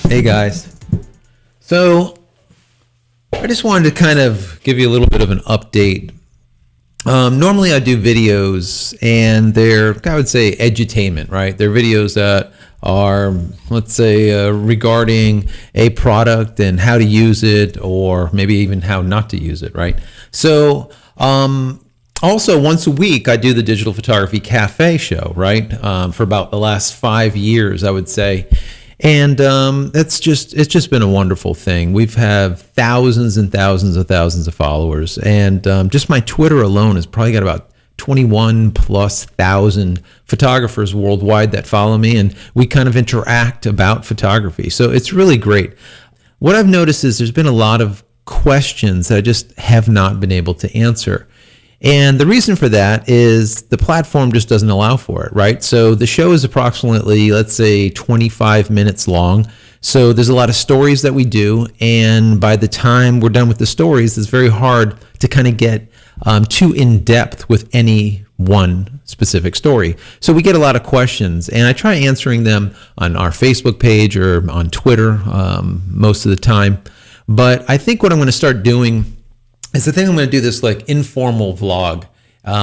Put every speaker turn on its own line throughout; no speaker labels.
Hey guys. So I just wanted to kind of give you a little bit of an update. Normally I do videos and they're, I would say, edutainment, right? They're videos that are, let's say, regarding a product and how to use it, or maybe even how not to use it, right? So also once a week I do the Digital Photography Cafe show, right? For about the last 5 years, I would say. And it's just been a wonderful thing. We've had thousands and thousands of followers, and just my Twitter alone has probably got about 21,000+ photographers worldwide that follow me, and we kind of interact about photography. So it's really great. What I've noticed is there's been a lot of questions that I just have not been able to answer. And the reason for that is the platform just doesn't allow for it, right? So the show is approximately, let's say, 25 minutes long. So there's a lot of stories that we do. And by the time we're done with the stories, it's very hard to kind of get too in depth with any one specific story. So we get a lot of questions, and I try answering them on our Facebook page or on Twitter most of the time. But I think what I'm going to start doing is, I think I'm going to do this like informal vlog,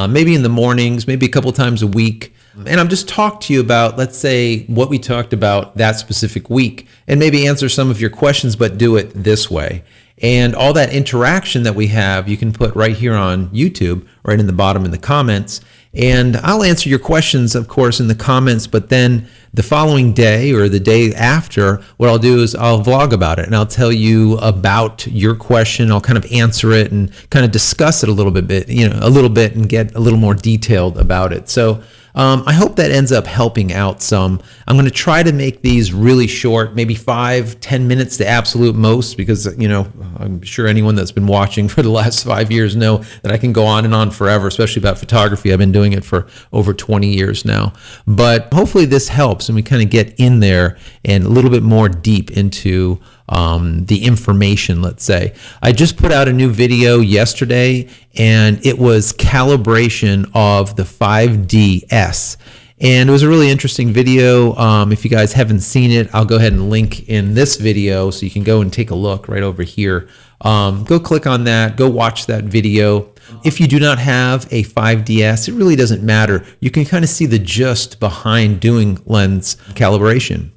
maybe in the mornings, maybe a couple times a week. And I'm just talk to you about, let's say, what we talked about that specific week, and maybe answer some of your questions, but do it this way. And all that interaction that we have, you can put right here on YouTube, right in the bottom in the comments. And I'll answer your questions, of course, in the comments, but then the following day or the day after, what I'll do is I'll vlog about it, and I'll tell you about your question. I'll kind of answer it and kind of discuss it a little bit, and get a little more detailed about it. So I hope that ends up helping out some. I'm going to try to make these really short, maybe 5-10 minutes the absolute most, because, I'm sure anyone that's been watching for the last 5 years know that I can go on and on forever, especially about photography. I've been doing it for over 20 years now. But hopefully this helps, and we kind of get in there and a little bit more deep into the information, let's say. I just put out a new video yesterday, and it was calibration of the 5DS. And it was a really interesting video. If you guys haven't seen it, I'll go ahead and link in this video so you can go and take a look right over here. Go click on that, go watch that video. If you do not have a 5DS, it really doesn't matter. You can kind of see the gist behind doing lens calibration.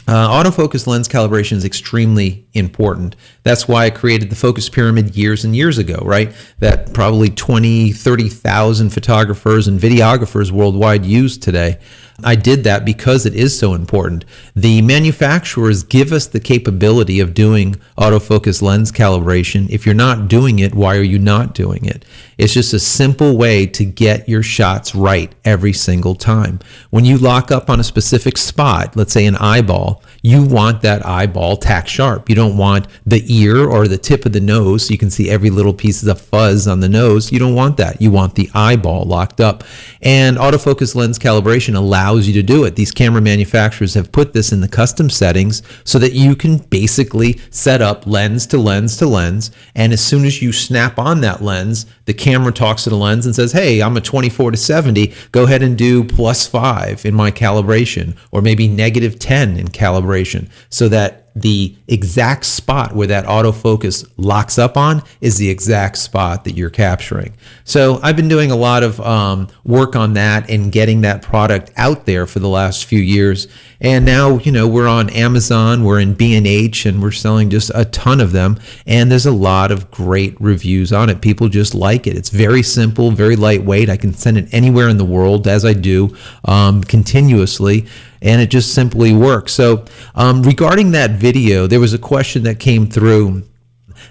Autofocus lens calibration is extremely important. That's why I created the focus pyramid years and years ago, right? That probably 20, 30,000 photographers and videographers worldwide use today. I did that because it is so important. The manufacturers give us the capability of doing autofocus lens calibration. If you're not doing it, why are you not doing it? It's just a simple way to get your shots right every single time. When you lock up on a specific spot, let's say an eyeball, you want that eyeball tack sharp. You don't want the ear or the tip of the nose so you can see every little piece of fuzz on the nose. You don't want that. You want the eyeball locked up. And autofocus lens calibration allows you to do it. These camera manufacturers have put this in the custom settings so that you can basically set up lens to lens to lens, and as soon as you snap on that lens, the camera talks to the lens and says, hey, I'm a 24-70, go ahead and do +5 in my calibration, or maybe -10 in calibration, so that the exact spot where that autofocus locks up on is the exact spot that you're capturing. So I've been doing a lot of work on that and getting that product out there for the last few years. And now, we're on Amazon, we're in B&H, and we're selling just a ton of them. And there's a lot of great reviews on it. People just like it. It's very simple, very lightweight. I can send it anywhere in the world, as I do continuously. And it just simply works. So regarding that video, there was a question that came through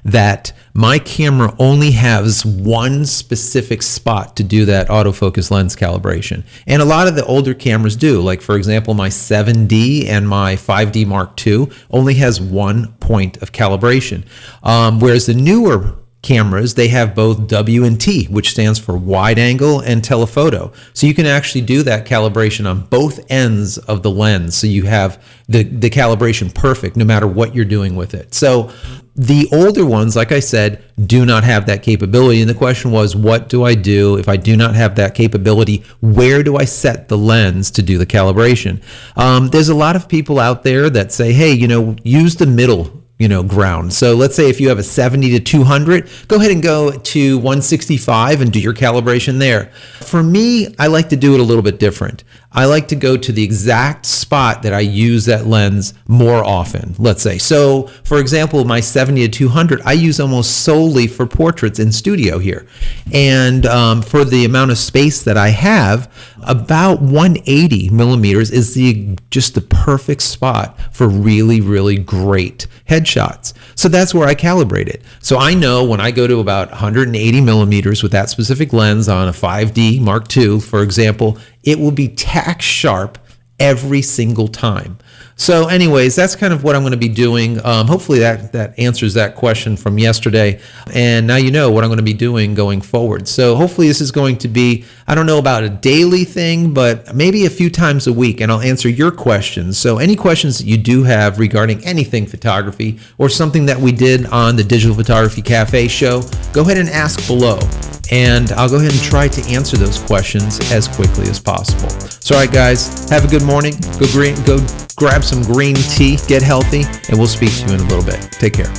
that my camera only has one specific spot to do that autofocus lens calibration. And a lot of the older cameras do. Like, for example, my 7D and my 5D Mark II only has one point of calibration. Whereas the newer cameras, they have both W and T, which stands for wide angle and telephoto. So you can actually do that calibration on both ends of the lens. So you have the calibration perfect no matter what you're doing with it. So the older ones, like I said, do not have that capability. And the question was, what do I do if I do not have that capability? Where do I set the lens to do the calibration? There's a lot of people out there that say, hey, use the middle ground. So let's say if you have a 70 to 200, go ahead and go to 165 and do your calibration there. For me, I like to do it a little bit different. I like to go to the exact spot that I use that lens more often, let's say. So for example, my 70 to 200, I use almost solely for portraits in studio here. And for the amount of space that I have, about 180 millimeters is just the perfect spot for really, really great headshots. So that's where I calibrate it. So I know when I go to about 180 millimeters with that specific lens on a 5D Mark II, for example, it will be tack sharp every single time. So anyways, that's kind of what I'm going to be doing. Hopefully that answers that question from yesterday. And now you know what I'm going to be doing going forward. So hopefully this is going to be, I don't know about a daily thing, but maybe a few times a week, and I'll answer your questions. So any questions that you do have regarding anything photography or something that we did on the Digital Photography Cafe show, go ahead and ask below. And I'll go ahead and try to answer those questions as quickly as possible. So, all right, guys, have a good morning. Go grab some green tea, get healthy, and we'll speak to you in a little bit. Take care.